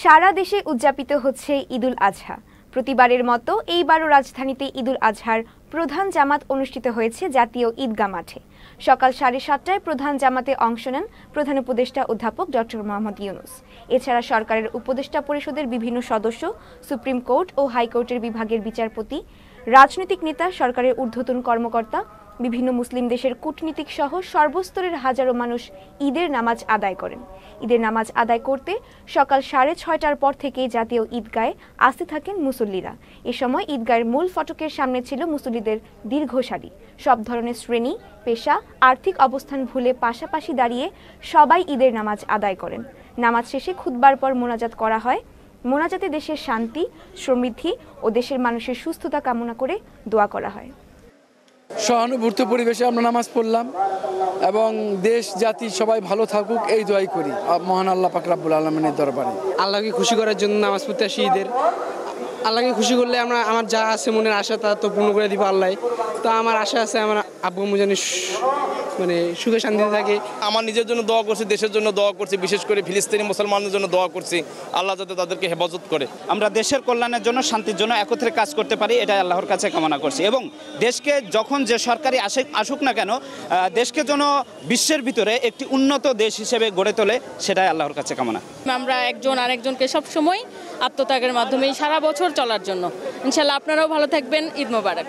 সারা দেশে উদযাপিত হচ্ছে ঈদুল আজহা। প্রতিবারের মতো এইবারও রাজধানীতে ঈদুল আজহার প্রধান জামাত অনুষ্ঠিত হয়েছে জাতীয় ঈদগাহ মাঠে। সকাল 7:30টায় প্রধান জামাতে অংশ নেন প্রধান উপদেষ্টা অধ্যাপক ডক্টর মোহাম্মদ ইউনূস। এছাড়া সরকারের উপদেষ্টা পরিষদের বিভিন্ন সদস্য, সুপ্রিম কোর্ট ও হাইকোর্টের বিভাগের বিচারপতি, রাজনৈতিক নেতা, সরকারের ঊর্ধ্বতন কর্মকর্তা, বিভিন্ন মুসলিম দেশের কূটনীতিক সহ সর্বস্তরের হাজারো মানুষ ঈদের নামাজ আদায় করেন। ঈদের নামাজ আদায় করতে সকাল 6:30টার পর থেকে জাতীয় ঈদগাহে আসতে থাকেন মুসল্লিরা। এ সময় ঈদগাহের মূল ফটকের সামনে ছিল মুসল্লিদের দীর্ঘ সারি। সব ধরনের শ্রেণী, পেশা, আর্থিক অবস্থান ভুলে পাশাপাশি দাঁড়িয়ে সবাই ঈদের নামাজ আদায় করেন। নামাজ শেষে খুতবার পর মোনাজাত করা হয়। মোনাজাতে দেশের শান্তি, সমৃদ্ধি ও দেশের মানুষের সুস্থতা কামনা করে দোয়া করা হয়। সহানুভূত পরিবেশে আমরা নামাজ পড়লাম এবং দেশ জাতি সবাই ভালো থাকুক এই দোয়াই করি মহান আল্লাহ পাক রব্বুল আলামিনের দরবারে। আল্লাহকে খুশি করার জন্য নামাজ পড়তে আসি ঈদের। আল্লাহকে খুশি করলে আমার যা আছে মনের আশা তা তো পূর্ণ করে দিব আল্লাহ। তো আমার আশা আছে আমার আব্বু আম্মু যেন সুখে শান্তিতে থাকে। আমার নিজের জন্য দোয়া করছি, দেশের জন্য দোয়া করছি, বিশেষ করে ফিলিস্তিনি মুসলমানদের জন্য দোয়া করছি, আল্লাহ যাতে তাদেরকে হেফাজত করে। আমরা দেশের কল্যাণের জন্য, শান্তির জন্য একত্রে কাজ করতে পারি, এটাই আল্লাহর কাছে কামনা করছি। এবং দেশকে যখন যে সরকারি আসুক না কেন, দেশকে যেন বিশ্বের ভিতরে একটি উন্নত দেশ হিসেবে গড়ে তোলে, সেটাই আল্লাহর কাছে কামনা। আমরা একজন আরেকজনকে সবসময় আত্মত্যাগের মাধ্যমে সারা বছর চলার জন্য। ইনশাআল্লাহ আপনারাও ভালো থাকবেন। ঈদ মোবারক।